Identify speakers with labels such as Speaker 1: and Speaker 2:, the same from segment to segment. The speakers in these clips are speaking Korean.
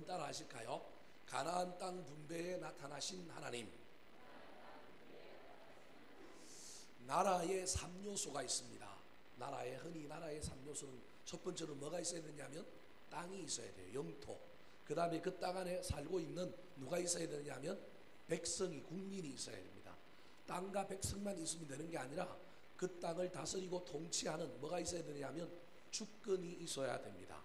Speaker 1: 따라 하실까요? 가나안 땅 분배에 나타나신 하나님. 나라의 3요소가 있습니다. 흔히 나라의 3요소는 첫 번째로 뭐가 있어야 되냐면 땅이 있어야 돼요. 영토. 그 다음에 그 땅 안에 살고 있는 누가 있어야 되냐면 백성이, 국민이 있어야 됩니다. 땅과 백성만 있으면 되는 게 아니라 그 땅을 다스리고 통치하는 뭐가 있어야 되냐면 주권이 있어야 됩니다.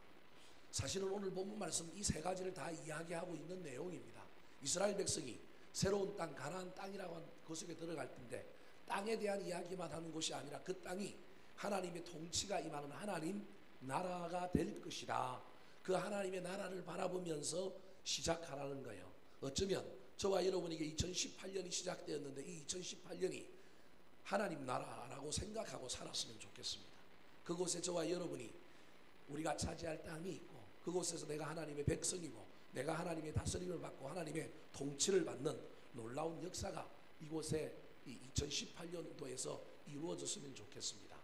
Speaker 1: 사실은 오늘 본문 말씀 이 세 가지를 다 이야기하고 있는 내용입니다. 이스라엘 백성이 새로운 땅, 가나안 땅이라고 하는 그 속에 들어갈 텐데, 땅에 대한 이야기만 하는 것이 아니라 그 땅이 하나님의 통치가 임하는 하나님 나라가 될 것이다. 그 하나님의 나라를 바라보면서 시작하라는 거예요. 어쩌면 저와 여러분에게 2018년이 시작되었는데 이 2018년이 하나님 나라라고 생각하고 살았으면 좋겠습니다. 그곳에 저와 여러분이 우리가 차지할 땅이 있고, 그곳에서 내가 하나님의 백성이고, 내가 하나님의 다스림을 받고 하나님의 통치를 받는 놀라운 역사가 이곳에 이 2018년도에서 이루어졌으면 좋겠습니다.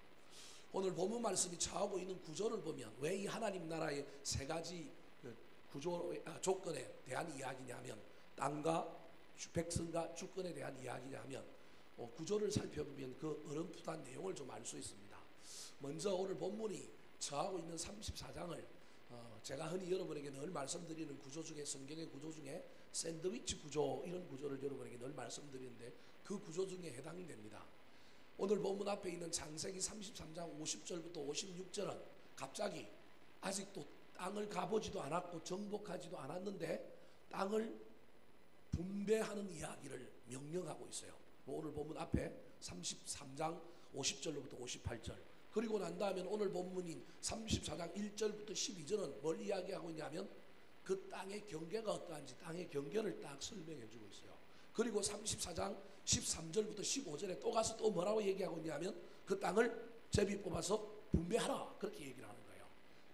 Speaker 1: 오늘 본문 말씀이 처하고 있는 구조를 보면 왜 이 하나님 나라의 세 가지 조건에 대한 이야기냐면, 땅과 백성과 주권에 대한 이야기냐면, 구조를 살펴보면 그 어렴풋한 내용을 좀 알 수 있습니다. 먼저 오늘 본문이 처하고 있는 34장을 제가 흔히 여러분에게 늘 말씀드리는 구조 중에, 성경의 구조 중에 샌드위치 구조, 이런 구조를 여러분에게 늘 말씀드리는데 그 구조 중에 해당이 됩니다. 오늘 본문 앞에 있는 창세기 33장 50절부터 56절은 갑자기 아직도 땅을 가보지도 않았고 정복하지도 않았는데 땅을 분배하는 이야기를 명령하고 있어요. 오늘 본문 앞에 33장 50절로부터 58절, 그리고 난 다음에 오늘 본문인 34장 1절부터 12절은 뭘 이야기하고 있냐면 그 땅의 경계가 어떠한지 땅의 경계를 딱 설명해 주고 있어요. 그리고 34장 13절부터 15절에 또 가서 또 뭐라고 얘기하고 있냐면 그 땅을 제비 뽑아서 분배하라, 그렇게 얘기를 하는 거예요.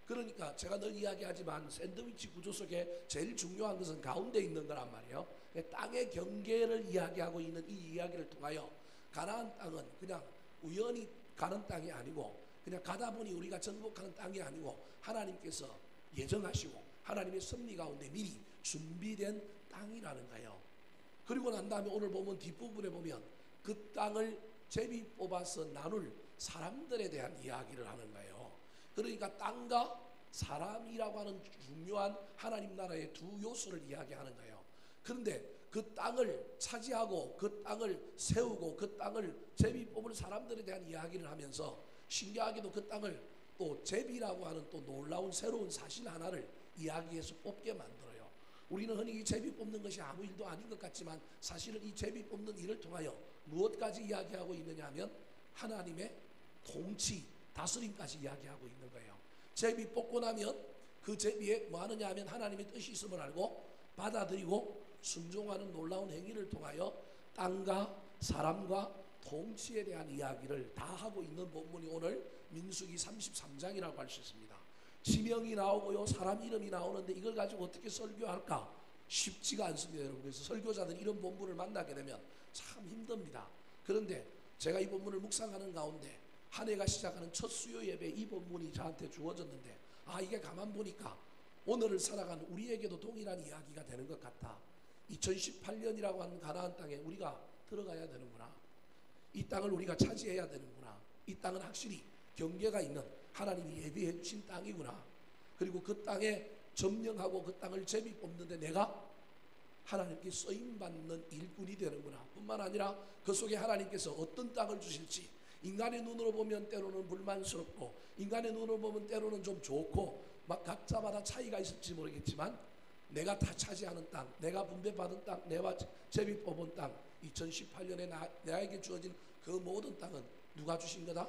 Speaker 1: 그러니까 제가 늘 이야기하지만 샌드위치 구조 속에 제일 중요한 것은 가운데 있는 거란 말이에요. 땅의 경계를 이야기하고 있는 이 이야기를 통하여 가나안 땅은 그냥 우연히 가는 땅이 아니고, 그냥 가다 보니 우리가 정복하는 땅이 아니고 하나님께서 예정하시고 하나님의 섭리 가운데 미리 준비된 땅이라는 거예요. 그리고 난 다음에 오늘 보면 뒷부분에 보면 그 땅을 제비 뽑아서 나눌 사람들에 대한 이야기를 하는 거예요. 그러니까 땅과 사람이라고 하는 중요한 하나님 나라의 두 요소를 이야기하는 거예요. 그런데 그 땅을 차지하고 그 땅을 세우고 그 땅을 제비 뽑을 사람들에 대한 이야기를 하면서 신기하게도 그 땅을 또 제비라고 하는 또 놀라운 새로운 사실 하나를 이야기해서 뽑게 만들어요. 우리는 흔히 이 제비 뽑는 것이 아무 일도 아닌 것 같지만 사실은 이 제비 뽑는 일을 통하여 무엇까지 이야기하고 있느냐 하면 하나님의 통치, 다스림까지 이야기하고 있는 거예요. 제비 뽑고 나면 그 제비에 뭐 하느냐 하면 하나님의 뜻이 있음을 알고 받아들이고 순종하는 놀라운 행위를 통하여 땅과 사람과 통치에 대한 이야기를 다 하고 있는 본문이 오늘 민수기 33장이라고 할 수 있습니다. 지명이 나오고요, 사람 이름이 나오는데 이걸 가지고 어떻게 설교할까? 쉽지가 않습니다, 여러분. 그래서 설교자들이 이런 본문을 만나게 되면 참 힘듭니다. 그런데 제가 이 본문을 묵상하는 가운데 한 해가 시작하는 첫 수요 예배 이 본문이 저한테 주어졌는데, 이게 가만 보니까 오늘을 살아가는 우리에게도 동일한 이야기가 되는 것 같다. 2018년이라고 하는 가나안 땅에 우리가 들어가야 되는구나. 이 땅을 우리가 차지해야 되는구나. 이 땅은 확실히 경계가 있는 하나님이 예비해 주신 땅이구나. 그리고 그 땅에 점령하고 그 땅을 제비 뽑는데 내가 하나님께 쓰임받는 일꾼이 되는구나. 뿐만 아니라 그 속에 하나님께서 어떤 땅을 주실지, 인간의 눈으로 보면 때로는 불만스럽고 인간의 눈으로 보면 때로는 좀 좋고 막 각자마다 차이가 있을지 모르겠지만 내가 다 차지하는 땅, 내가 분배받은 땅, 내가 제비 뽑은 땅, 2018년에 나에게 주어진 그 모든 땅은 누가 주신 거다?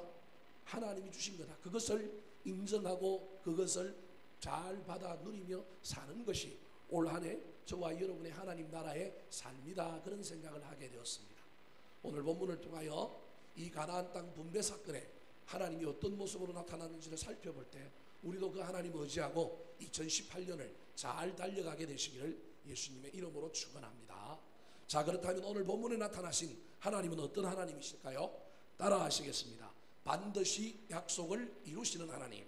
Speaker 1: 하나님이 주신 거다. 그것을 인정하고 그것을 잘 받아 누리며 사는 것이 올 한 해 저와 여러분의 하나님 나라의 삶이다, 그런 생각을 하게 되었습니다. 오늘 본문을 통하여 이 가나안 땅 분배 사건에 하나님이 어떤 모습으로 나타났는지를 살펴볼 때 우리도 그 하나님 의지하고 2018년을 잘 달려가게 되시기를 예수님의 이름으로 축원합니다. 자, 그렇다면 오늘 본문에 나타나신 하나님은 어떤 하나님이실까요? 따라 하시겠습니다. 반드시 약속을 이루시는 하나님.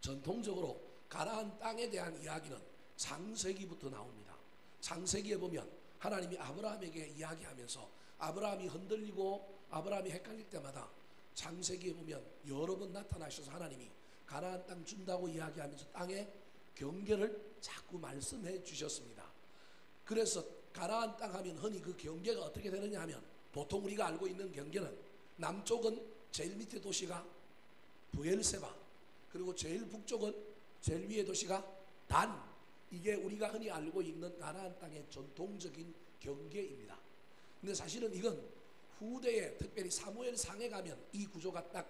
Speaker 1: 전통적으로 가나안 땅에 대한 이야기는 창세기부터 나옵니다. 창세기에 보면 하나님이 아브라함에게 이야기하면서 아브라함이 흔들리고 아브라함이 헷갈릴 때마다 창세기에 보면 여러 번 나타나셔서 하나님이 가나안 땅 준다고 이야기하면서 땅의 경계를 자꾸 말씀해 주셨습니다. 그래서 가나안 땅 하면 흔히 그 경계가 어떻게 되느냐 하면 보통 우리가 알고 있는 경계는 남쪽은 제일 밑에 도시가 브엘세바, 그리고 제일 북쪽은 제일 위의 도시가 단, 이게 우리가 흔히 알고 있는 가나안 땅의 전통적인 경계입니다. 근데 사실은 이건 후대에 특별히 사무엘상에 가면 이 구조가 딱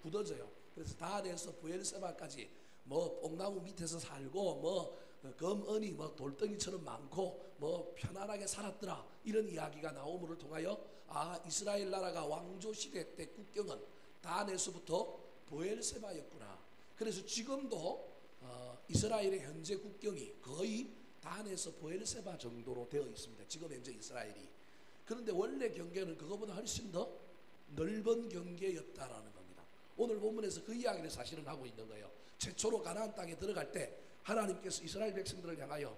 Speaker 1: 굳어져요. 그래서 단에서 브엘세바까지 뭐 뽕나무 밑에서 살고 뭐 검은이 뭐 돌덩이처럼 많고 뭐 편안하게 살았더라, 이런 이야기가 나옴을 통하여 이스라엘 나라가 왕조 시대 때 국경은 단에서부터 브엘세바였구나. 그래서 지금도 이스라엘의 현재 국경이 거의 단에서 브엘세바 정도로 되어 있습니다. 지금 현재 이스라엘이. 그런데 원래 경계는 그거보다 훨씬 더 넓은 경계였다라는 겁니다. 오늘 본문에서 그 이야기를 사실은 하고 있는 거예요. 최초로 가나안 땅에 들어갈 때 하나님께서 이스라엘 백성들을 향하여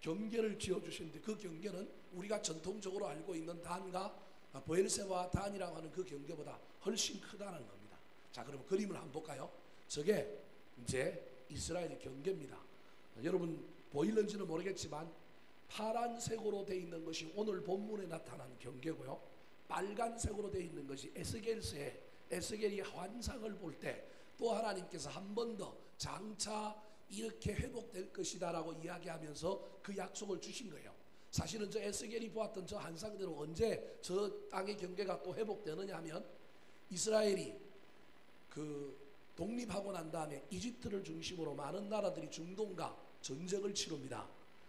Speaker 1: 경계를 지어주시는데 그 경계는 우리가 전통적으로 알고 있는 단과 브엘세바 단이라고 하는 그 경계보다 훨씬 크다는 겁니다. 자, 그럼 그림을 한번 볼까요? 저게 이제 이스라엘 경계입니다. 여러분 보이는지는 모르겠지만 파란색으로 되어 있는 것이 오늘 본문에 나타난 경계고요, 빨간색으로 되어 있는 것이 에스겔서에 에스겔이 환상을 볼 때 또 하나님께서 한 번 더 장차 이렇게 회복될 것이다 라고 이야기하면서 그 약속을 주신 거예요. 사실은 저 에스겔이 보았던 저 환상대로 언제 저 땅의 경계가 또 회복되느냐 하면 이스라엘이 그 독립하고 난 다음에 이집트를 중심으로 많은 나라들이 중동과 전쟁을 치릅니다.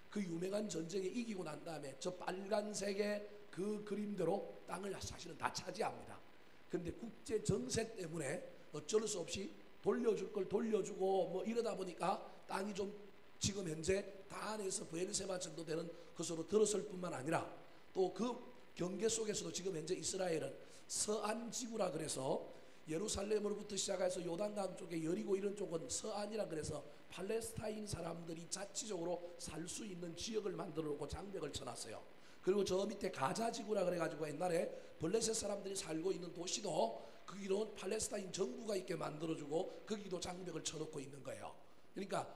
Speaker 1: 그 유명한 전쟁에 이기고 난 다음에 저 빨간색의 그 그림대로 땅을 사실은 다 차지합니다. 근데 국제 정세 때문에 어쩔 수 없이 돌려줄 걸 돌려주고 뭐 이러다 보니까 땅이 좀 지금 현재 단에서 브엘세바 정도 되는 것으로 들었을 뿐만 아니라 또 그 경계 속에서도 지금 현재 이스라엘은 서안 지구라 그래서 예루살렘으로부터 시작해서 요단강 쪽에 여리고 이런 쪽은 서안이라 그래서 팔레스타인 사람들이 자치적으로 살 수 있는 지역을 만들어 놓고 장벽을 쳐놨어요. 그리고 저 밑에 가자 지구라 그래가지고 옛날에 블레셋 사람들이 살고 있는 도시도 거기로 팔레스타인 정부가 있게 만들어주고 거기도 장벽을 쳐놓고 있는 거예요. 그러니까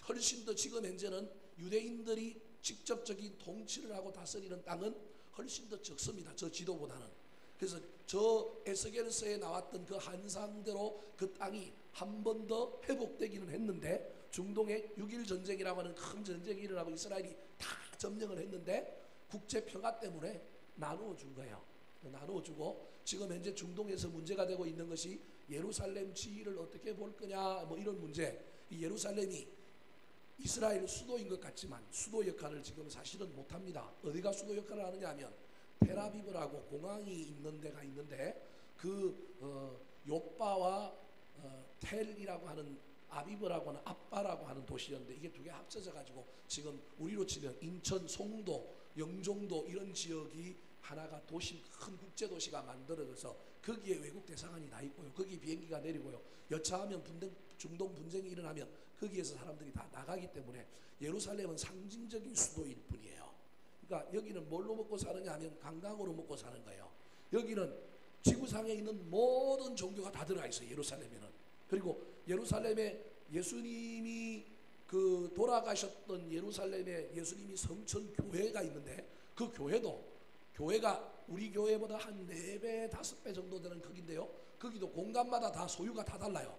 Speaker 1: 훨씬 더 지금 현재는 유대인들이 직접적인 통치를 하고 다스리는 땅은 훨씬 더 적습니다. 저 지도보다는. 그래서 저 에스겔서에 나왔던 그 환상대로 그 땅이 한 번 더 회복되기는 했는데 중동의 6.1 전쟁이라고 하는 큰 전쟁이 일어나고 이스라엘이 다 점령을 했는데 국제 평화 때문에 나누어 준 거예요. 나누어 주고 지금 현재 중동에서 문제가 되고 있는 것이 예루살렘 지위를 어떻게 볼 거냐 뭐 이런 문제. 이 예루살렘이 이스라엘 수도인 것 같지만 수도 역할을 지금 사실은 못합니다. 어디가 수도 역할을 하느냐 하면 텔아비브라고 공항이 있는 데가 있는데 그 요빠와 텔이라고 하는 아비브라고 하는 아빠라고 하는 도시였는데 이게 두 개 합쳐져 가지고 지금 우리로 치면 인천, 송도, 영종도 이런 지역이 하나가 도시, 큰 국제도시가 만들어져서 거기에 외국 대사관이 나 있고요. 거기 비행기가 내리고요. 여차하면 중동 분쟁이 일어나면 거기에서 사람들이 다 나가기 때문에 예루살렘은 상징적인 수도일 뿐이에요. 그러니까 여기는 뭘로 먹고 사느냐 하면 관광으로 먹고 사는 거예요. 여기는 지구상에 있는 모든 종교가 다 들어가 있어요. 예루살렘에는. 그리고 예루살렘에 예수님이 그 돌아가셨던 예루살렘에 예수님이 성천 교회가 있는데 그 교회가 우리 교회보다 한 4배, 5배 정도 되는 크기인데요. 거기도 공간마다 다 소유가 다 달라요.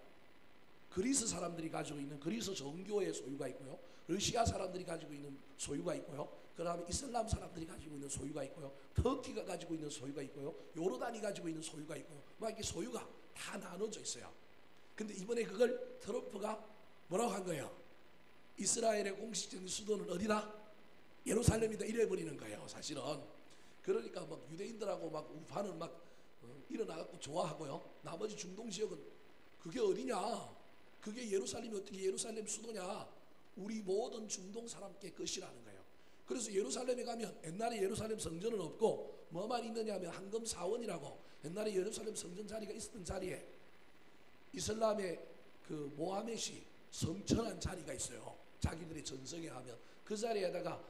Speaker 1: 그리스 사람들이 가지고 있는 그리스 정교의 소유가 있고요. 러시아 사람들이 가지고 있는 소유가 있고요. 그 다음에 이슬람 사람들이 가지고 있는 소유가 있고요. 터키가 가지고 있는 소유가 있고요. 요르단이 가지고 있는 소유가 있고요. 막 이렇게 소유가 다 나눠져 있어요. 근데 이번에 그걸 트럼프가 뭐라고 한 거예요? 이스라엘의 공식적인 수도는 어디다? 예루살렘이다 이래버리는 거예요. 사실은. 그러니까 막 유대인들하고 막 우파는 막 일어나갖고 좋아하고요. 나머지 중동 지역은 그게 어디냐? 그게 예루살렘이 어떻게 예루살렘 수도냐? 우리 모든 중동 사람께 것이라는 거예요. 그래서 예루살렘에 가면 옛날에 예루살렘 성전은 없고 뭐만 있느냐 하면 황금 사원이라고 옛날에 예루살렘 성전 자리가 있었던 자리에 이슬람의 그 모하멧이 성천한 자리가 있어요. 자기들의 전성에 하면 그 자리에다가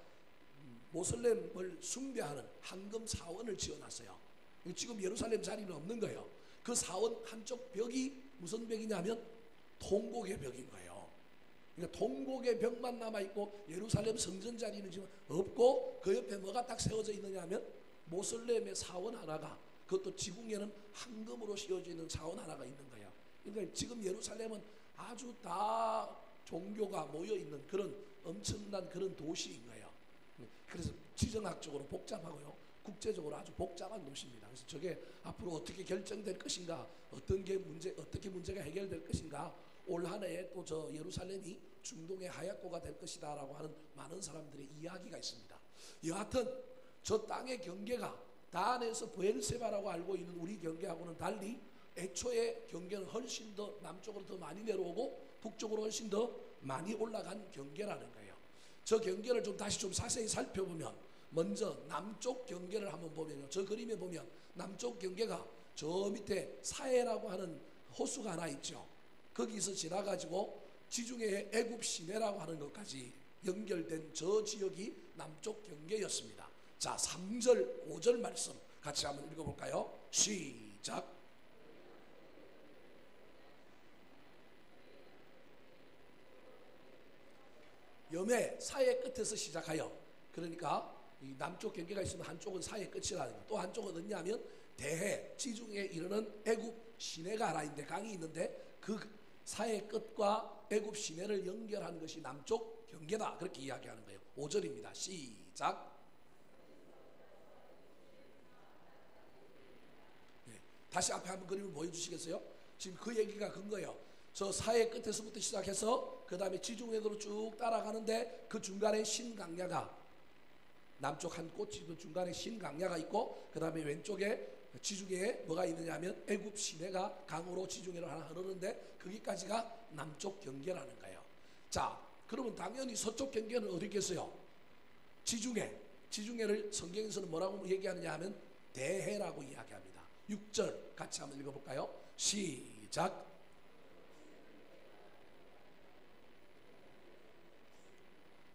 Speaker 1: 모슬렘을 숭배하는 황금 사원을 지어놨어요. 지금 예루살렘 자리는 없는 거예요. 그 사원 한쪽 벽이 무슨 벽이냐면 통곡의 벽인 거예요. 그러니까 통곡의 벽만 남아있고 예루살렘 성전 자리는 지금 없고 그 옆에 뭐가 딱 세워져 있느냐 하면 모슬렘의 사원 하나가, 그것도 지붕에는 황금으로 씌워져 있는 사원 하나가 있는 거예요. 그러니까 지금 예루살렘은 아주 다 종교가 모여있는 그런 엄청난 그런 도시인 거예요. 그래서 지정학적으로 복잡하고요, 국제적으로 아주 복잡한 도시입니다. 그래서 저게 앞으로 어떻게 결정될 것인가, 어떻게 문제가 해결될 것인가, 올 한 해에 또 저 예루살렘이 중동의 하얗고가 될 것이다 라고 하는 많은 사람들의 이야기가 있습니다. 여하튼 저 땅의 경계가 단에서 브엘세바라고 알고 있는 우리 경계하고는 달리 애초에 경계는 훨씬 더 남쪽으로 더 많이 내려오고 북쪽으로 훨씬 더 많이 올라간 경계라는 거예요. 저 경계를 다시 자세히 살펴보면, 먼저 남쪽 경계를 한번 보면요, 저 그림에 보면 남쪽 경계가 저 밑에 사해라고 하는 호수가 하나 있죠. 거기서 지나가지고 지중해의 애굽 시내라고 하는 것까지 연결된 저 지역이 남쪽 경계였습니다. 자, 3절 5절 말씀 같이 한번 읽어볼까요? 시작. 염해 사해 끝에서 시작하여, 그러니까 이 남쪽 경계가 있으면 한쪽은 사해 끝이라는 거, 또 한쪽은 어디냐면 대해 지중해에 이르는 애굽 시내가 하나 있는데, 강이 있는데 그 사해 끝과 애굽 시내를 연결하는 것이 남쪽 경계다, 그렇게 이야기하는 거예요. 5절입니다. 시작. 네, 다시 앞에 한번 그림을 보여주시겠어요? 지금 그 얘기가 근거예요. 저 사해 끝에서부터 시작해서 그 다음에 지중해로 쭉 따라가는데 그 중간에 신강야가, 남쪽 한 꽃이 그 중간에 신강야가 있고, 그 다음에 왼쪽에 지중해에 뭐가 있느냐 하면 애굽 시내가 강으로 지중해를 하나 흐르는데 거기까지가 남쪽 경계라는 거예요. 자, 그러면 당연히 서쪽 경계는 어디 있겠어요? 지중해를 성경에서는 뭐라고 얘기하느냐 하면 대해라고 이야기합니다. 6절 같이 한번 읽어볼까요? 시작.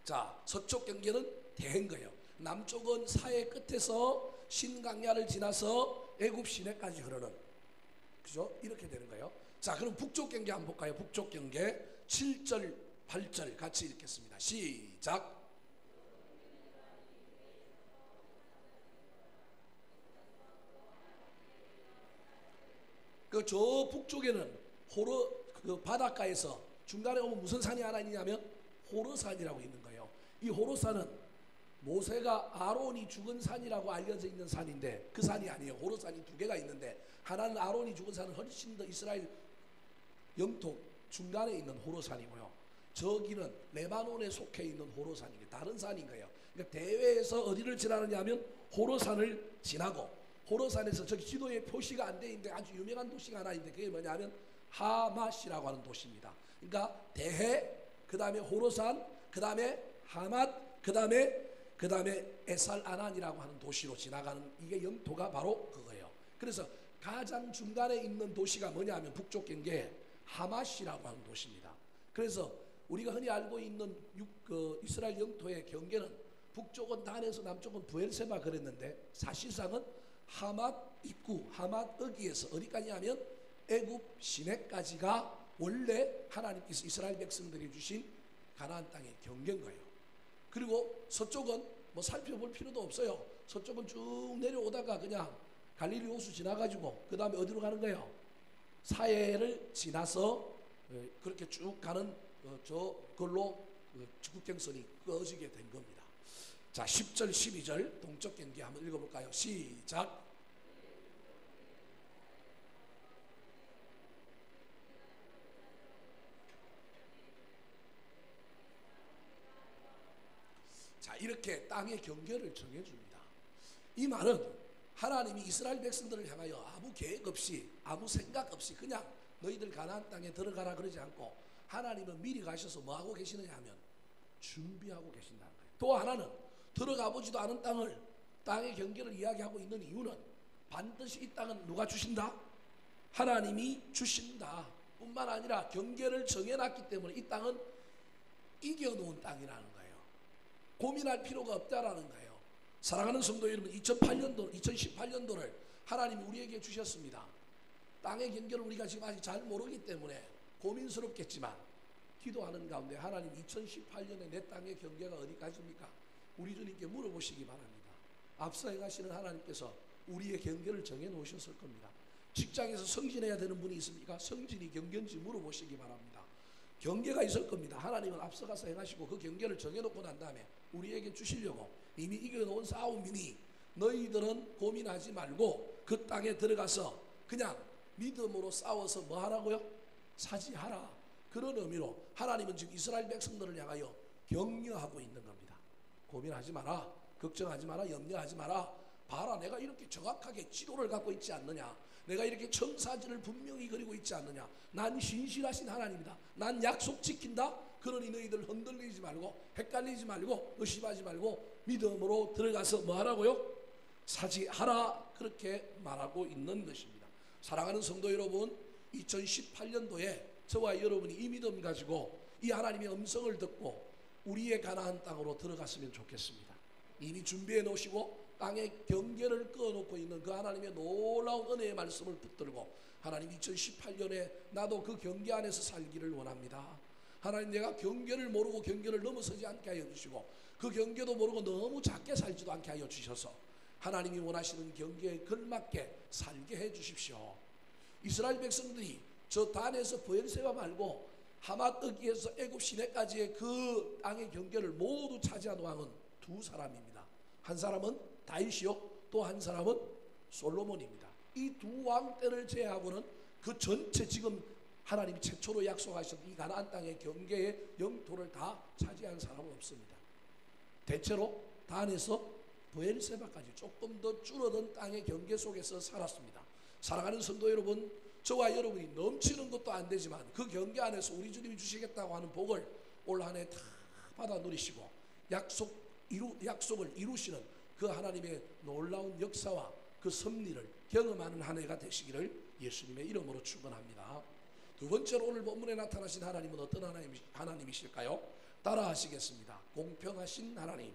Speaker 1: 자, 서쪽 경계는 대해인 거예요. 남쪽은 사해 끝에서 신강야를 지나서 애굽 시내까지 흐르는, 그죠? 이렇게 되는 거예요. 자, 그럼 북쪽 경계 한번 볼까요? 북쪽 경계 7절 8절 같이 읽겠습니다. 시작. 그 저 북쪽에는 그 바닷가에서 중간에 오면 무슨 산이 하나 있냐면 호르산이라고 있는 거예요. 이 호르산은 모세가 아론이 죽은 산이라고 알려져 있는 산인데 그 산이 아니에요. 호르산이 두 개가 있는데 하나는 아론이 죽은 산은 훨씬 더 이스라엘 영토 중간에 있는 호르산이고요, 저기는 레바논에 속해 있는 호르산이에요. 다른 산인 거예요. 그러니까 대회에서 어디를 지나느냐 하면 호르산을 지나고, 호르산에서 저기 지도에 표시가 안 돼 있는데 아주 유명한 도시가 하나 있는데 그게 뭐냐면 하맛이라고 하는 도시입니다. 그러니까 대해, 그 다음에 호르산, 그 다음에 하맛, 그 다음에 에살아난이라고 하는 도시로 지나가는, 이게 영토가 바로 그거예요. 그래서 가장 중간에 있는 도시가 뭐냐 하면 북쪽 경계 하맛이라고 하는 도시입니다. 그래서 우리가 흔히 알고 있는 이스라엘 영토의 경계는 북쪽은 단에서 남쪽은 브엘세바 그랬는데 사실상은 하맛 입구, 하맛 어기에서 어디까지 하면 애굽 시내까지가 원래 하나님께서 이스라엘 백성들이 주신 가나안 땅의 경계인 거예요. 그리고 서쪽은 뭐 살펴볼 필요도 없어요. 서쪽은 쭉 내려오다가 그냥 갈릴리 호수 지나가지고 그 다음에 어디로 가는 거예요? 사해를 지나서 그렇게 쭉 가는 저걸로 국경선이 꺼지게 된 겁니다. 자, 10절 12절 동쪽 경계 한번 읽어볼까요? 시작. 자, 이렇게 땅의 경계를 정해줍니다. 이 말은 하나님이 이스라엘 백성들을 향하여 아무 계획 없이 아무 생각 없이 그냥 너희들 가나안 땅에 들어가라 그러지 않고, 하나님은 미리 가셔서 뭐 하고 계시느냐 하면 준비하고 계신다는 거예요. 또 하나는 들어가 보지도 않은 땅의 경계를 이야기하고 있는 이유는 반드시 이 땅은 누가 주신다? 하나님이 주신다. 뿐만 아니라 경계를 정해놨기 때문에 이 땅은 이겨놓은 땅이라는 거예요. 고민할 필요가 없다라는 거예요. 사랑하는 성도 여러분, 2018년도를 하나님이 우리에게 주셨습니다. 땅의 경계를 우리가 지금 아직 잘 모르기 때문에 고민스럽겠지만 기도하는 가운데 하나님 2018년에 내 땅의 경계가 어디까지입니까? 우리 주님께 물어보시기 바랍니다. 앞서 행하시는 하나님께서 우리의 경계를 정해 놓으셨을 겁니다. 직장에서 승진해야 되는 분이 있습니까? 승진이 경계인지 물어보시기 바랍니다. 경계가 있을 겁니다. 하나님은 앞서가서 행하시고 그 경계를 정해놓고 난 다음에 우리에게 주시려고 이미 이겨놓은 싸움이니 너희들은 고민하지 말고 그 땅에 들어가서 그냥 믿음으로 싸워서 뭐 하라고요? 차지하라. 그런 의미로 하나님은 지금 이스라엘 백성들을 향하여 격려하고 있는 겁니다. 고민하지 마라. 걱정하지 마라. 염려하지 마라. 봐라, 내가 이렇게 정확하게 지도를 갖고 있지 않느냐. 내가 이렇게 청사진을 분명히 그리고 있지 않느냐. 난 신실하신 하나님이다. 난 약속 지킨다. 그러니 너희들 흔들리지 말고 헷갈리지 말고 의심하지 말고 믿음으로 들어가서 뭐 하라고요? 차지하라. 그렇게 말하고 있는 것입니다. 사랑하는 성도 여러분, 2018년도에 저와 여러분이 이 믿음 가지고 이 하나님의 음성을 듣고 우리의 가나안 땅으로 들어갔으면 좋겠습니다. 이미 준비해 놓으시고 땅의 경계를 끊어놓고 있는 그 하나님의 놀라운 은혜의 말씀을 붙들고 하나님 2018년에 나도 그 경계 안에서 살기를 원합니다. 하나님, 내가 경계를 모르고 경계를 넘어서지 않게 하여 주시고 그 경계도 모르고 너무 작게 살지도 않게 하여 주셔서 하나님이 원하시는 경계에 걸맞게 살게 해 주십시오. 이스라엘 백성들이 저 단에서 브엘세바 말고 하마뜨기에서 애굽 시내까지의 그 땅의 경계를 모두 차지한 왕은 두 사람입니다. 한 사람은 다윗이요, 또 한 사람은 솔로몬입니다. 이 두 왕 때를 제외하고는 그 전체 지금 하나님이 최초로 약속하셨던 이 가나안 땅의 경계의 영토를 다 차지한 사람은 없습니다. 대체로 단에서 브엘세바까지 조금 더 줄어든 땅의 경계 속에서 살았습니다. 사랑하는 성도 여러분, 저와 여러분이 넘치는 것도 안 되지만 그 경계 안에서 우리 주님이 주시겠다고 하는 복을 올 한 해 다 받아 누리시고 약속을 이루시는 그 하나님의 놀라운 역사와 그 섭리를 경험하는 한 해가 되시기를 예수님의 이름으로 축원합니다. 두 번째로 오늘 본문에 나타나신 하나님은 어떤 하나님이실까요? 따라 하시겠습니다. 공평하신 하나님.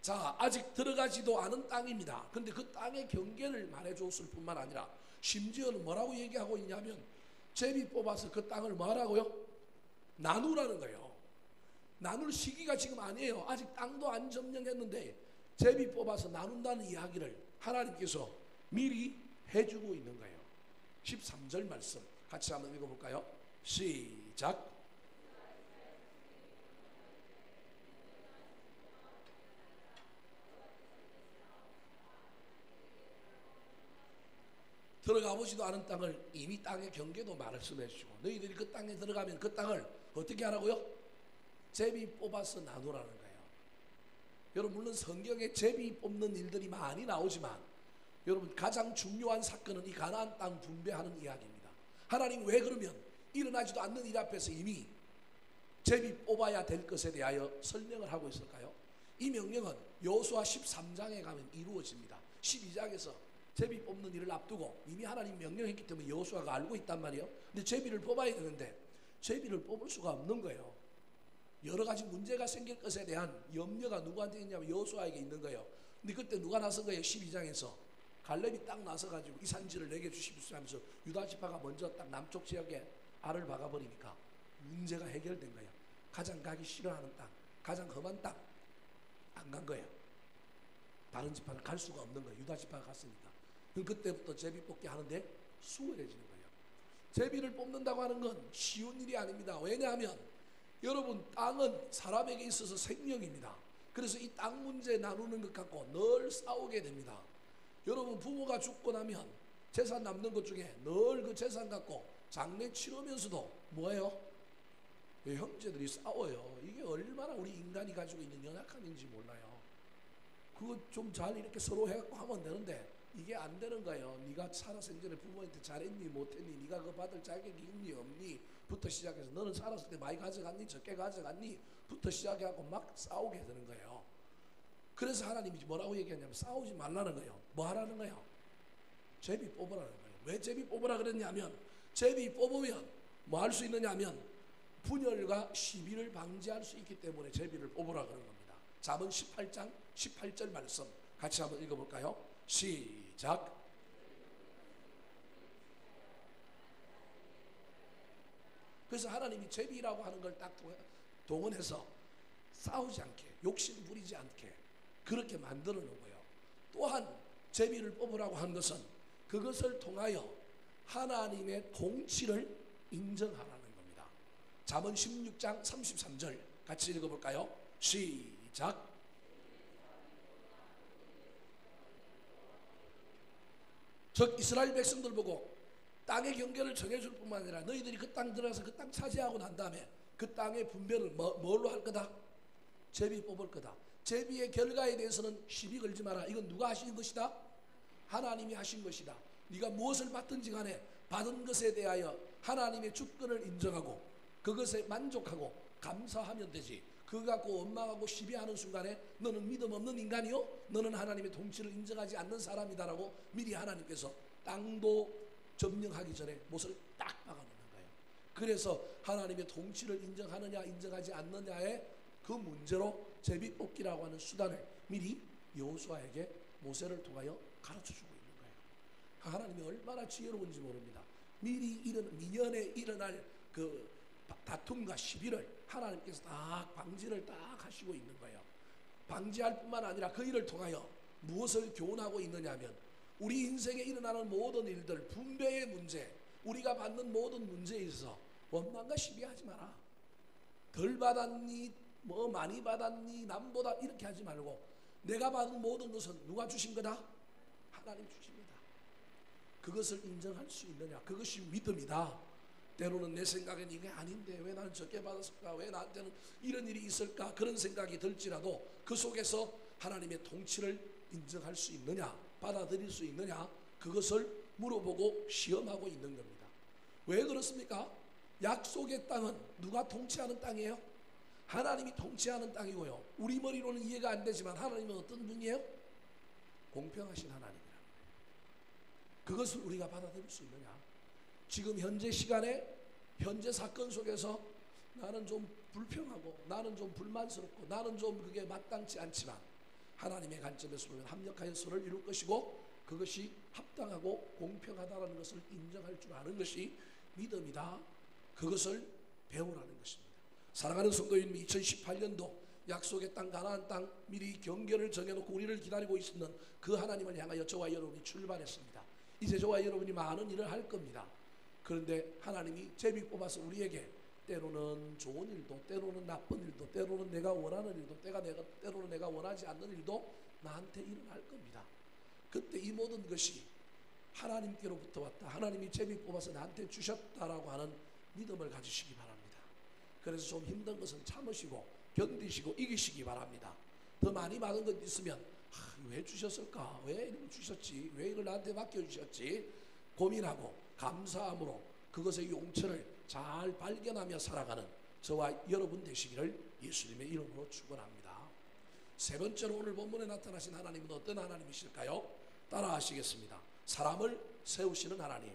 Speaker 1: 자, 아직 들어가지도 않은 땅입니다. 근데 그 땅의 경계를 말해줬을 뿐만 아니라 심지어는 뭐라고 얘기하고 있냐면 제비 뽑아서 그 땅을 뭐하라고요? 나누라는 거예요. 나눌 시기가 지금 아니에요. 아직 땅도 안 점령했는데 제비 뽑아서 나눈다는 이야기를 하나님께서 미리 해주고 있는 거예요. 13절 말씀 같이 한번 읽어볼까요? 시작. 들어가 보지도 않은 땅을 이미 땅의 경계도 말씀해 주시고 너희들이 그 땅에 들어가면 그 땅을 어떻게 하라고요? 제비 뽑아서 나누라는 거예요. 여러분, 물론 성경에 제비 뽑는 일들이 많이 나오지만 여러분, 가장 중요한 사건은 이 가나안 땅 분배하는 이야기입니다. 하나님 왜 그러면 일어나지도 않는 일 앞에서 이미 제비 뽑아야 될 것에 대하여 설명을 하고 있을까요? 이 명령은 여호수아 13장에 가면 이루어집니다. 12장에서 제비 뽑는 일을 앞두고 이미 하나님 명령했기 때문에 여호수아가 알고 있단 말이에요. 근데 제비를 뽑아야 되는데 제비를 뽑을 수가 없는 거예요. 여러 가지 문제가 생길 것에 대한 염려가 누구한테 있냐면 여호수아에게 있는 거예요. 근데 그때 누가 나선 거예요? 12장에서 갈렙이 딱 나서가지고 이 산지를 내게 주십시오 하면서 유다 지파가 먼저 딱 남쪽 지역에 알을 박아버리니까 문제가 해결된 거예요. 가장 가기 싫어하는 땅, 가장 험한 땅 안 간 거예요. 다른 지파는 갈 수가 없는 거예요. 유다 지파가 갔으니까. 그때부터 제비 뽑기 하는데 수월해지는 거예요. 제비를 뽑는다고 하는 건 쉬운 일이 아닙니다. 왜냐하면 여러분, 땅은 사람에게 있어서 생명입니다. 그래서 이 땅 문제 나누는 것 갖고 늘 싸우게 됩니다. 여러분, 부모가 죽고 나면 재산 남는 것 중에 늘 그 재산 갖고 장례 치르면서도 뭐예요? 형제들이 싸워요. 이게 얼마나 우리 인간이 가지고 있는 연약함인지 몰라요. 그거 좀 잘 이렇게 서로 해갖고 하면 되는데 이게 안 되는 거예요. 네가 살아생 전에 부모한테 잘했니 못했니, 네가 그거 받을 자격이 있니 없니 부터 시작해서 너는 살았을 때 많이 가져갔니 적게 가져갔니 부터 시작해갖고 막 싸우게 되는 거예요. 그래서 하나님이 뭐라고 얘기하냐면 싸우지 말라는 거예요. 뭐 하라는 거예요? 제비 뽑으라는 거예요. 왜 제비 뽑으라 그랬냐면 제비 뽑으면 뭐 할 수 있느냐 하면 분열과 시비를 방지할 수 있기 때문에 제비를 뽑으라 그런 겁니다. 잠언 18장 18절 말씀 같이 한번 읽어볼까요? 시작. 그래서 하나님이 제비라고 하는 걸 딱 동원해서 싸우지 않게, 욕심 부리지 않게 그렇게 만들어 놓은 거예요. 또한 제비를 뽑으라고 한 것은 그것을 통하여 하나님의 통치를 인정하라는 겁니다. 잠언 16장 33절 같이 읽어볼까요? 시작. 즉 이스라엘 백성들 보고 땅의 경계를 정해줄 뿐만 아니라 너희들이 그 땅 들어가서 그 땅 차지하고 난 다음에 그 땅의 분배를 뭘로 할 거다? 제비 뽑을 거다. 제비의 결과에 대해서는 시비 걸지 마라. 이건 누가 하신 것이다? 하나님이 하신 것이다. 네가 무엇을 받든지 간에 받은 것에 대하여 하나님의 주권을 인정하고 그것에 만족하고 감사하면 되지. 그거 갖고 원망하고 시비하는 순간에 너는 믿음 없는 인간이요? 너는 하나님의 통치를 인정하지 않는 사람이다라고 미리 하나님께서 땅도 점령하기 전에 못을 딱 박아놓는 거예요. 그래서 하나님의 통치를 인정하느냐 인정하지 않느냐의 그 문제로 제비 뽑기라고 하는 수단을 미리 여호수아에게 모세를 통하여 가르쳐주고 있는 거예요. 하나님이 얼마나 지혜로운지 모릅니다. 미연에 일어날 그 다툼과 시비를 하나님께서 딱 방지를 딱 하시고 있는 거예요. 방지할 뿐만 아니라 그 일을 통하여 무엇을 교훈하고 있느냐 하면 우리 인생에 일어나는 모든 일들, 분배의 문제, 우리가 받는 모든 문제에 있어서 원망과 시비하지 마라. 덜 받았니, 뭐 많이 받았니, 남보다 이렇게 하지 말고 내가 받은 모든 것은 누가 주신 거다? 하나님 주십니다. 그것을 인정할 수 있느냐? 그것이 믿음이다. 때로는 내 생각엔 이게 아닌데 왜 나는 적게 받았을까? 왜 나한테는 이런 일이 있을까? 그런 생각이 들지라도 그 속에서 하나님의 통치를 인정할 수 있느냐? 받아들일 수 있느냐? 그것을 물어보고 시험하고 있는 겁니다. 왜 그렇습니까? 약속의 땅은 누가 통치하는 땅이에요? 하나님이 통치하는 땅이고요. 우리 머리로는 이해가 안 되지만 하나님은 어떤 분이에요? 공평하신 하나님이라는 거예요. 그것을 우리가 받아들일 수 있느냐? 지금 현재 시간에 현재 사건 속에서 나는 좀 불평하고 나는 좀 불만스럽고 나는 좀 그게 마땅치 않지만 하나님의 관점에서 보면 합력하여 서로를 이룰 것이고 그것이 합당하고 공평하다는 것을 인정할 줄 아는 것이 믿음이다. 그것을 배우라는 것입니다. 사랑하는 성도님, 2018년도 약속의 땅 가나안 땅 미리 경계를 정해놓고 우리를 기다리고 있는 그 하나님을 향하여 저와 여러분이 출발했습니다. 이제 저와 여러분이 많은 일을 할 겁니다. 그런데 하나님이 제비 뽑아서 우리에게 때로는 좋은 일도 때로는 나쁜 일도 때로는 내가 원하는 일도 때로는 내가 원하지 않는 일도 나한테 일어날 겁니다. 그때 이 모든 것이 하나님께로부터 왔다. 하나님이 제비 뽑아서 나한테 주셨다라고 하는 믿음을 가지시기 바랍니다. 그래서 좀 힘든 것은 참으시고 견디시고 이기시기 바랍니다. 더 많이 받은 것 있으면 왜 주셨을까? 왜 이걸 주셨지? 왜 이걸 나한테 맡겨주셨지? 고민하고 감사함으로 그것의 용처를 잘 발견하며 살아가는 저와 여러분 되시기를 예수님의 이름으로 축원합니다. 세 번째로 오늘 본문에 나타나신 하나님은 어떤 하나님이실까요? 따라 하시겠습니다. 사람을 세우시는 하나님.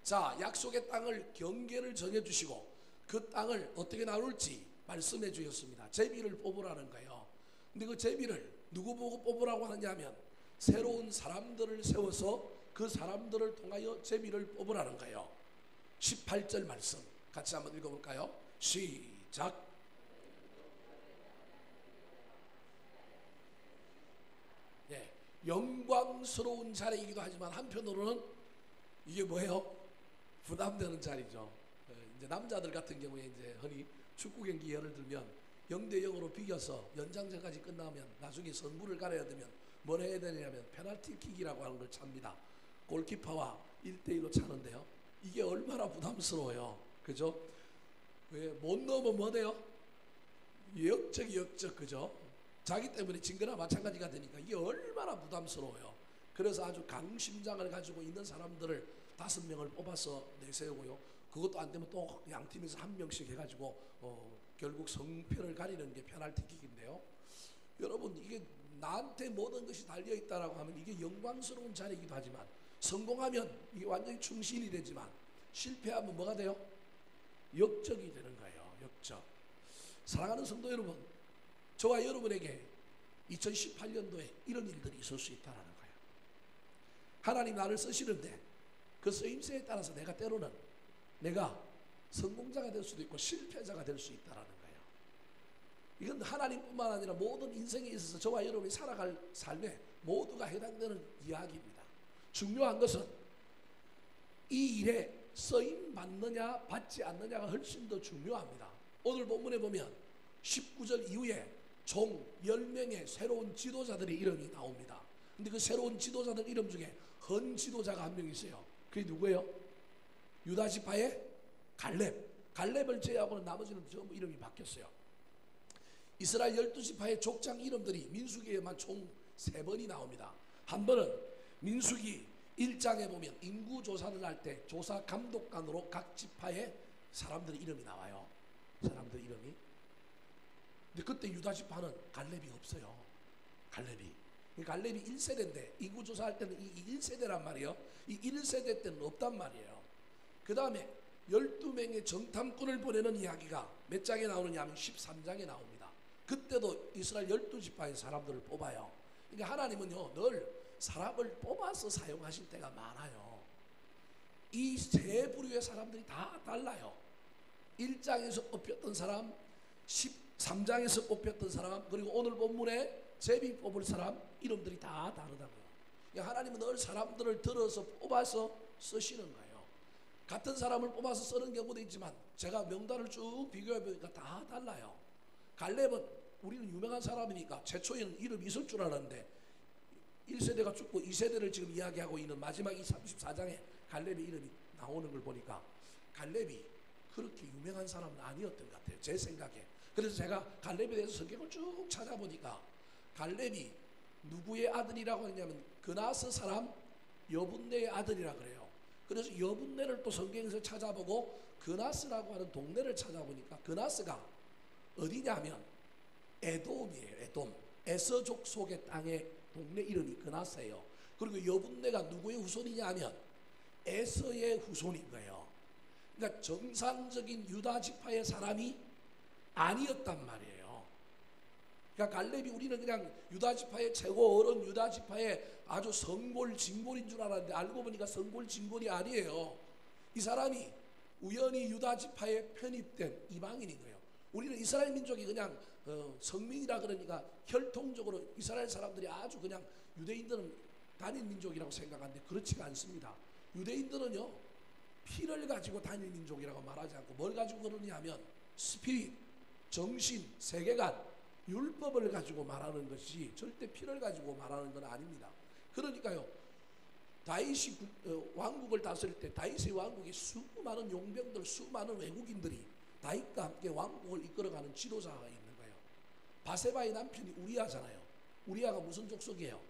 Speaker 1: 자, 약속의 땅을 경계를 정해주시고 그 땅을 어떻게 나눌지 말씀해 주셨습니다. 제비를 뽑으라는 거예요. 근데 그 제비를 누구 보고 뽑으라고 하느냐 하면 새로운 사람들을 세워서 그 사람들을 통하여 제비를 뽑으라는 거예요. 18절 말씀 같이 한번 읽어볼까요? 시작. 네, 영광스러운 자리이기도 하지만 한편으로는 이게 뭐예요? 부담되는 자리죠. 이제 남자들 같은 경우에 이제 흔히 축구 경기 예를 들면 0대 0으로 비겨서 연장전까지 끝나면 나중에 선물을 가려야 되면 뭘 해야 되냐면 페널티킥이라고 하는 걸 찹니다. 골키퍼와 1대1로 차는데요. 이게 얼마나 부담스러워요. 그죠? 왜 못 넣으면 뭐 돼요? 역적 그죠? 자기 때문에 진 거나 마찬가지가 되니까 이게 얼마나 부담스러워요. 그래서 아주 강심장을 가지고 있는 사람들을 5명을 뽑아서 내세우고요. 그것도 안 되면 또 양 팀에서 한 명씩 해가지고 결국 성패를 가리는 게 페널티킥인데요. 여러분 이게 나한테 모든 것이 달려있다라고 하면 이게 영광스러운 자리이기도 하지만 성공하면 이게 완전히 충신이 되지만 실패하면 뭐가 돼요? 역적이 되는 거예요. 역적. 사랑하는 성도 여러분, 저와 여러분에게 2018년도에 이런 일들이 있을 수 있다는 거예요. 하나님 나를 쓰시는데 그 쓰임새에 따라서 내가 때로는 내가 성공자가 될 수도 있고 실패자가 될 수 있다는 거예요. 이건 하나님뿐만 아니라 모든 인생에 있어서 저와 여러분이 살아갈 삶에 모두가 해당되는 이야기입니다. 중요한 것은 이 일에 쓰임 받느냐 받지 않느냐가 훨씬 더 중요합니다. 오늘 본문에 보면 19절 이후에 총 10명의 새로운 지도자들의 이름이 나옵니다. 근데 그 새로운 지도자들 이름 중에 헌 지도자가 한 명 있어요. 그게 누구예요? 유다 지파의 갈렙을 제외하고는 나머지는 전부 이름이 바뀌었어요. 이스라엘 12지파의 족장 이름들이 민수기에만 총 3번이 나옵니다. 한 번은 민수기 1장에 보면 인구조사를 할 때 조사 감독관으로 각 지파의 사람들의 이름이 나와요. 사람들 이름이. 근데 그때 유다 지파는 갈렙이 없어요. 갈렙이 1세대인데 인구조사할 때는 이 1세대란 말이에요. 이 1세대 때는 없단 말이에요. 그 다음에 12명의 정탐꾼을 보내는 이야기가 몇 장에 나오느냐 하면 13장에 나옵니다. 그때도 이스라엘 12지파의 사람들을 뽑아요. 그러니까 하나님은요 늘 사람을 뽑아서 사용하실 때가 많아요. 이 세 부류의 사람들이 다 달라요. 1장에서 뽑혔던 사람, 13장에서 뽑혔던 사람, 그리고 오늘 본문에 제비 뽑을 사람 이름들이 다 다르다고요. 그러니까 하나님은 늘 사람들을 들어서 뽑아서 쓰시는 거예요. 같은 사람을 뽑아서 쓰는 경우도 있지만 제가 명단을 쭉 비교해 보니까 다 달라요. 갈렙은 우리는 유명한 사람이니까 최초에는 이름이 있을 줄 알았는데 1세대가 죽고 2세대를 지금 이야기하고 있는 마지막 이 34장에 갈렙의 이름이 나오는 걸 보니까 갈렙이 그렇게 유명한 사람은 아니었던 것 같아요. 제 생각에. 그래서 제가 갈렙에 대해서 성경을 쭉 찾아보니까 갈렙이 누구의 아들이라고 하냐면 그나스 사람 여분네의 아들이라 그래요. 그래서 여분네를 또 성경에서 찾아보고 그나스라고 하는 동네를 찾아보니까 그나스가 어디냐면 에돔이에요. 에돔. 에서족 속의 땅의 동네 이름이 그나스예요. 그리고 여분네가 누구의 후손이냐 하면 에서의 후손인 거예요. 그러니까 정상적인 유다 지파의 사람이 아니었단 말이에요. 그러니까 갈렙이 우리는 그냥 유다 지파의 최고 어른 유다 지파의 아주 성골 진골인 줄 알았는데 알고 보니까 성골 진골이 아니에요. 이 사람이 우연히 유다 지파에 편입된 이방인인 거예요. 우리는 이스라엘 민족이 그냥 성민이라 그러니까 혈통적으로 이스라엘 사람들이 아주 그냥 유대인들은 단일 민족이라고 생각하는데 그렇지가 않습니다. 유대인들은요 피를 가지고 단일 민족이라고 말하지 않고 뭘 가지고 그러냐 하면 스피릿, 정신, 세계관, 율법을 가지고 말하는 것이 절대 피를 가지고 말하는 건 아닙니다. 그러니까요 다윗이 왕국을 다스릴 때 다윗의 왕국에 수많은 용병들, 수많은 외국인들이 다윗과 함께 왕국을 이끌어가는 지도자가 있는 거예요. 바세바의 남편이 우리아잖아요. 우리아가 무슨 족속이에요?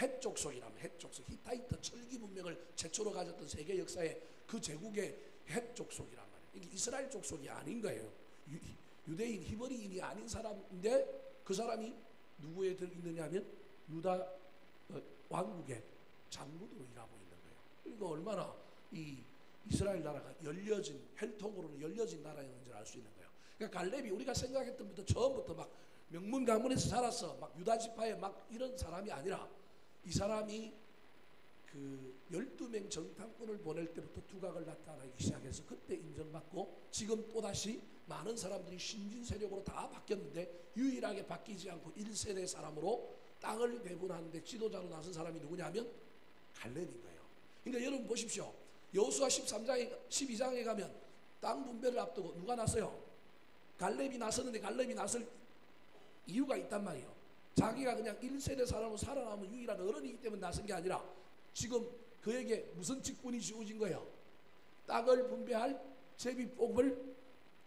Speaker 1: 헷 족속이라면 헷 족속. 히타이트 철기 문명을 최초로 가졌던 세계 역사의 그 제국의 헷 족속이란 말이에요. 이게 이스라엘 족속이 아닌 거예요. 유대인 히브리인이 아닌 사람인데 그 사람이 누구에 들어있느냐 하면 유다 왕국의 장군으로 일하고 있는 거예요. 그러니까 얼마나 이 이스라엘 나라가 열려진 혈통으로는 열려진 나라였는지를 알 수 있는 거예요. 그러니까 갈렙이 우리가 생각했던 부터 처음부터 막 명문 가문에서 자라서 막 유다 지파에 막 이런 사람이 아니라 이 사람이 그 12명 정탐꾼을 보낼 때부터 두각을 나타나기 시작해서 그때 인정받고 지금 또다시 많은 사람들이 신진 세력으로 다 바뀌었는데 유일하게 바뀌지 않고 1세대 사람으로 땅을 배분하는데 지도자로 나선 사람이 누구냐면 갈렙인 거예요. 그러니까 여러분 보십시오. 여호수아 12장에 가면 땅 분배를 앞두고 누가 나서요? 갈렙이 나섰는데 갈렙이 나설 이유가 있단 말이에요. 자기가 그냥 1세대 사람으로 살아남은 유일한 어른이기 때문에 나선 게 아니라 지금 그에게 무슨 직분이 주어진 거예요? 땅을 분배할 제비 뽑을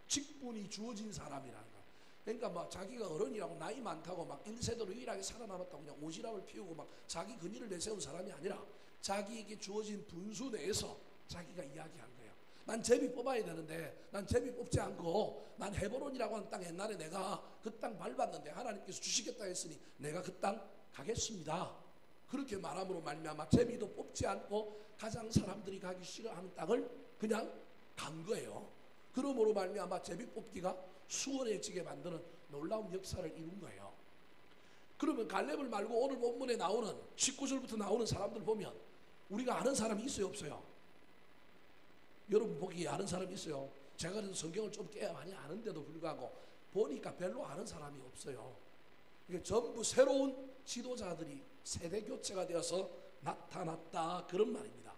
Speaker 1: 직분이 주어진 사람이라는 거예요. 그러니까 막 자기가 어른이라고 나이 많다고 막 1세대로 유일하게 살아남았다고 그냥 오지랖을 피우고 막 자기 근위를 내세운 사람이 아니라 자기에게 주어진 분수 내에서 자기가 이야기한 거예요. 난 제비 뽑아야 되는데 난 제비 뽑지 않고 난 헤브론이라고 하는 땅 옛날에 내가 그 땅 밟았는데 하나님께서 주시겠다 했으니 내가 그 땅 가겠습니다. 그렇게 말함으로 말미암아 제비도 뽑지 않고 가장 사람들이 가기 싫어하는 땅을 그냥 간 거예요. 그러므로 말미암아 제비 뽑기가 수월해지게 만드는 놀라운 역사를 이룬 거예요. 그러면 갈렙을 말고 오늘 본문에 나오는 19절부터 나오는 사람들 보면 우리가 아는 사람이 있어요, 없어요? 여러분 보기에 아는 사람이 있어요? 제가 그래도 성경을 좀 꽤 많이 아는데도 불구하고 보니까 별로 아는 사람이 없어요. 이게 전부 새로운 지도자들이 세대 교체가 되어서 나타났다, 그런 말입니다.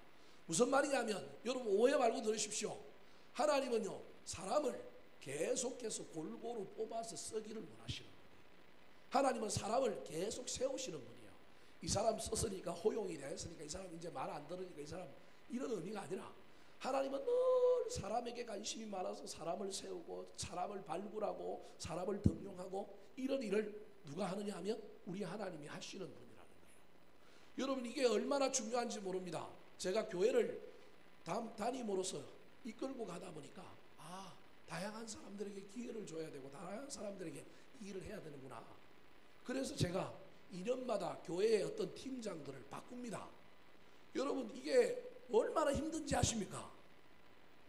Speaker 1: 무슨 말이냐면 여러분 오해 말고 들으십시오. 하나님은요 사람을 계속해서 골고루 뽑아서 쓰기를 원하시는 분이에요. 하나님은 사람을 계속 세우시는 분이에요. 이 사람 썼으니까 호용이 됐으니까 이 사람 이제 말 안 들으니까 이 사람, 이런 의미가 아니라 하나님은 늘 사람에게 관심이 많아서 사람을 세우고 사람을 발굴하고 사람을 등용하고 이런 일을 누가 하느냐 하면 우리 하나님이 하시는 분이라는 거예요. 여러분 이게 얼마나 중요한지 모릅니다. 제가 교회를 담임으로서 이끌고 가다 보니까 다양한 사람들에게 기회를 줘야 되고 다양한 사람들에게 일을 해야 되는구나. 그래서 제가 2년마다 교회의 어떤 팀장들을 바꿉니다. 여러분 이게 얼마나 힘든지 아십니까?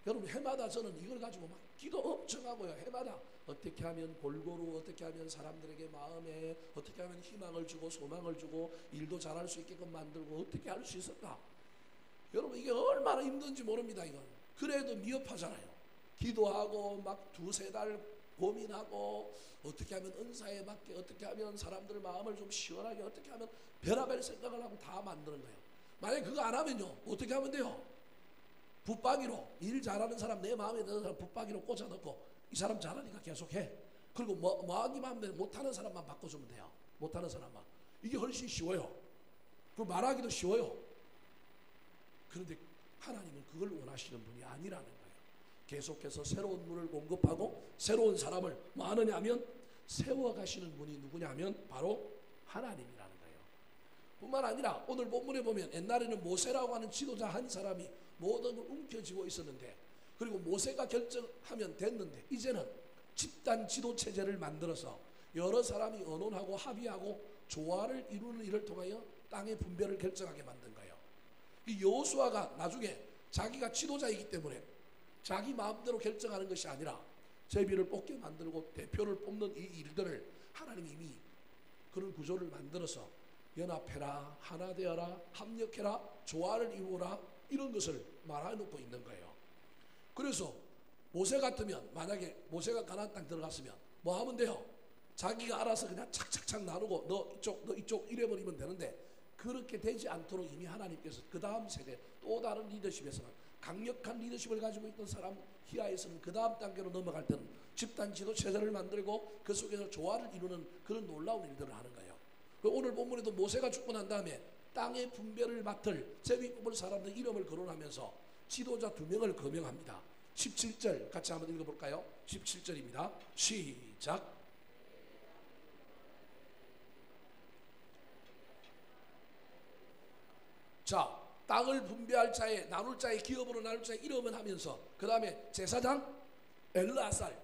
Speaker 1: 여러분 해마다 저는 이걸 가지고 막 기도 엄청 하고요. 해마다 어떻게 하면 골고루, 어떻게 하면 사람들에게 마음에 어떻게 하면 희망을 주고 소망을 주고 일도 잘할 수 있게끔 만들고 어떻게 할 수 있을까? 여러분 이게 얼마나 힘든지 모릅니다. 이건 그래도 미흡하잖아요. 기도하고 막 2-3달 고민하고 어떻게 하면 은사에 맞게 어떻게 하면 사람들 마음을 좀 시원하게 어떻게 하면 별의별 생각을 하고 다 만드는 거예요. 만약에 그거 안 하면요 어떻게 하면 돼요? 붙박이로, 일 잘하는 사람, 내 마음에 드는 사람 붙박이로 꽂아 넣고 이 사람 잘하니까 계속해. 그리고 네 마음대로 못하는 사람만 바꿔주면 돼요. 못하는 사람만. 이게 훨씬 쉬워요. 그리고 말하기도 쉬워요. 그런데 하나님은 그걸 원하시는 분이 아니라는 거예요. 계속해서 새로운 물을 공급하고 새로운 사람을 뭐 하느냐 하면 세워가시는 분이 누구냐 하면 바로 하나님이라는 거예요. 뿐만 아니라 오늘 본문에 보면 옛날에는 모세라고 하는 지도자 한 사람이 모든 걸 움켜쥐고 있었는데, 그리고 모세가 결정하면 됐는데 이제는 집단 지도 체제를 만들어서 여러 사람이 의논하고 합의하고 조화를 이루는 일을 통하여 땅의 분배를 결정하게 만든 거예요. 이 여호수아가 나중에 자기가 지도자이기 때문에 자기 마음대로 결정하는 것이 아니라 제비를 뽑게 만들고 대표를 뽑는 이 일들을 하나님이 이미 그런 구조를 만들어서 연합해라, 하나 되어라, 합력해라, 조화를 이루어라, 이런 것을 말해놓고 있는 거예요. 그래서 모세 같으면 만약에 모세가 가나안 땅 들어갔으면 뭐 하면 돼요? 자기가 알아서 그냥 착착착 나누고 너 이쪽 이래버리면 되는데, 그렇게 되지 않도록 이미 하나님께서 그 다음 세대 또 다른 리더십에서는 강력한 리더십을 가지고 있던 사람 히야에서는 그 다음 단계로 넘어갈 때는 집단 지도 체제를 만들고 그 속에서 조화를 이루는 그런 놀라운 일들을 하는 거예요. 오늘 본문에도 모세가 죽고 난 다음에 땅의 분배를 맡을 제비 뽑을 사람들 이름을 거론하면서 지도자 2명을 거명합니다. 17절 같이 한번 읽어볼까요? 17절입니다. 시작. 자, 땅을 분배할 자에, 나눌 자에, 기업으로 나눌 자에 이름을 하면서 그 다음에 제사장 엘르아살,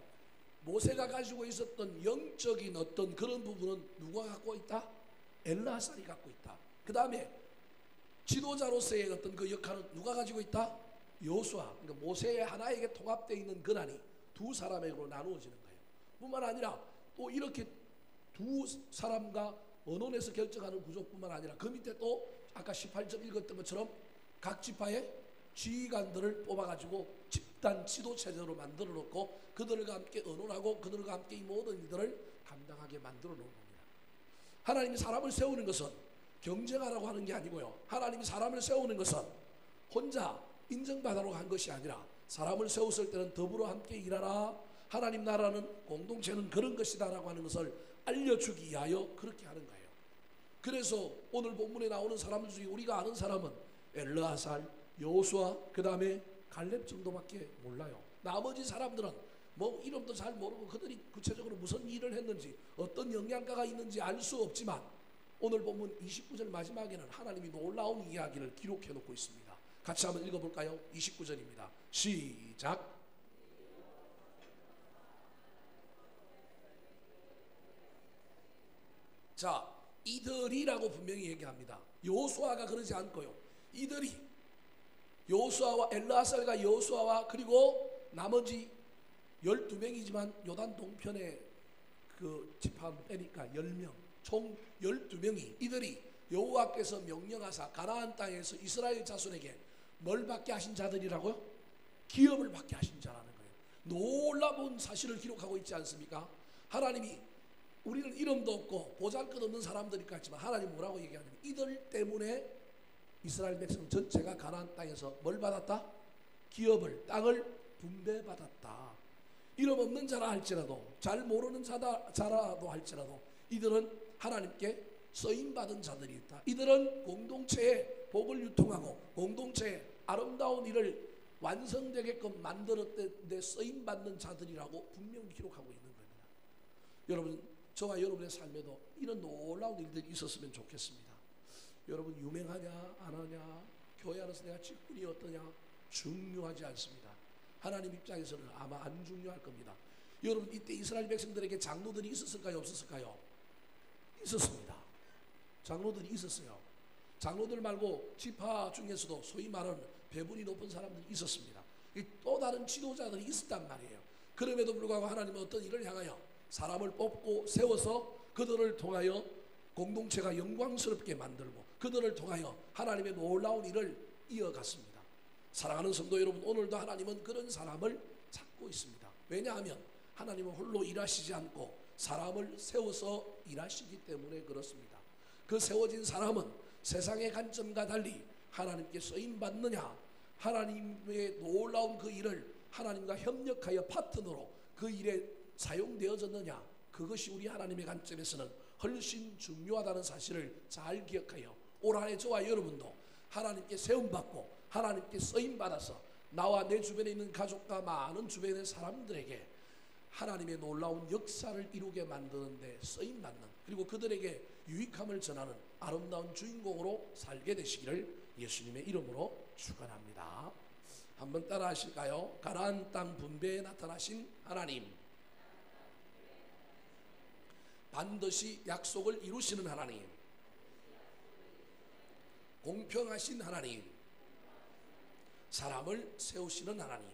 Speaker 1: 모세가 가지고 있었던 영적인 어떤 그런 부분은 누가 갖고 있다? 엘르아살이 갖고 있다. 그 다음에 지도자로서의 어떤 그 역할은 누가 가지고 있다? 여호수아, 그러니까 모세의 하나에게 통합되어 있는 권한이 2사람에게로 나누어지는 거예요. 뿐만 아니라 또 이렇게 2사람과 언론에서 결정하는 구조뿐만 아니라 그 밑에 또 아까 18절 읽었던 것처럼 각 지파의 지휘관들을 뽑아가지고 집단 지도 체제로 만들어 놓고 그들과 함께 언론하고 그들과 함께 이 모든 일들을 감당하게 만들어 놓은 겁니다. 하나님이 사람을 세우는 것은 경쟁하라고 하는 게 아니고요. 하나님이 사람을 세우는 것은 혼자 인정받으라고 한 것이 아니라 사람을 세웠을 때는 더불어 함께 일하라. 하나님 나라는 공동체는 그런 것이다라고 하는 것을 알려주기 위하여 그렇게 하는 거예요. 그래서 오늘 본문에 나오는 사람들 중에 우리가 아는 사람은 엘르아살, 여호수아, 그 다음에 갈렙 정도밖에 몰라요. 나머지 사람들은 뭐 이름도 잘 모르고 그들이 구체적으로 무슨 일을 했는지 어떤 영향가가 있는지 알 수 없지만 오늘 본문 29절 마지막에는 하나님이 놀라운 이야기를 기록해 놓고 있습니다. 같이 한번 읽어볼까요? 29절입니다. 시작. 자, 이들이라고 분명히 얘기합니다. 여호수아가 그러지 않고요. 이들이 여호수아와 엘르아살과 여호수아와 그리고 나머지 12명이지만 요단 동편에 그 지파 빼니까 10명, 총 12명이 이들이 여호와께서 명령하사 가나안 땅에서 이스라엘 자손에게 뭘 받게 하신 자들이라고요? 기업을 받게 하신 자라는 거예요. 놀라운 사실을 기록하고 있지 않습니까? 하나님이 우리는 이름도 없고 보잘것없는 사람들일 것 같지만 하나님 뭐라고 얘기하냐면 이들 때문에 이스라엘 백성 전체가 가나안 땅에서 뭘 받았다? 기업을, 땅을 분배받았다. 이름 없는 자라 할지라도, 잘 모르는 자라도 할지라도 이들은 하나님께 쓰임받은 자들이 있다. 이들은 공동체에 복을 유통하고 공동체에 아름다운 일을 완성되게끔 만들었는데 쓰임받는 자들이라고 분명히 기록하고 있는 겁니다. 여러분, 저와 여러분의 삶에도 이런 놀라운 일들이 있었으면 좋겠습니다. 여러분, 유명하냐 안 하냐, 교회 안에서 내가 직분이 어떠냐 중요하지 않습니다. 하나님 입장에서는 아마 안 중요할 겁니다. 여러분, 이때 이스라엘 백성들에게 장로들이 있었을까요? 없었을까요? 있었습니다. 장로들이 있었어요. 장로들 말고 지파 중에서도 소위 말하는 배분이 높은 사람들이 있었습니다. 또 다른 지도자들이 있었단 말이에요. 그럼에도 불구하고 하나님은 어떤 일을 향하여 사람을 뽑고 세워서 그들을 통하여 공동체가 영광스럽게 만들고 그들을 통하여 하나님의 놀라운 일을 이어갔습니다. 사랑하는 성도 여러분, 오늘도 하나님은 그런 사람을 찾고 있습니다. 왜냐하면 하나님은 홀로 일하시지 않고 사람을 세워서 일하시기 때문에 그렇습니다. 그 세워진 사람은 세상의 관점과 달리 하나님께 쓰임받느냐, 하나님의 놀라운 그 일을 하나님과 협력하여 파트너로 그 일에 사용되어졌느냐, 그것이 우리 하나님의 관점에서는 훨씬 중요하다는 사실을 잘 기억하여 올 한 해 저와 여러분도 하나님께 세움받고 하나님께 쓰임받아서 나와 내 주변에 있는 가족과 많은 주변의 사람들에게 하나님의 놀라운 역사를 이루게 만드는데 쓰임받는, 그리고 그들에게 유익함을 전하는 아름다운 주인공으로 살게 되시기를 예수님의 이름으로 축원합니다. 한번 따라 하실까요? 가나안 땅 분배에 나타나신 하나님, 반드시 약속을 이루시는 하나님, 공평하신 하나님, 사람을 세우시는 하나님,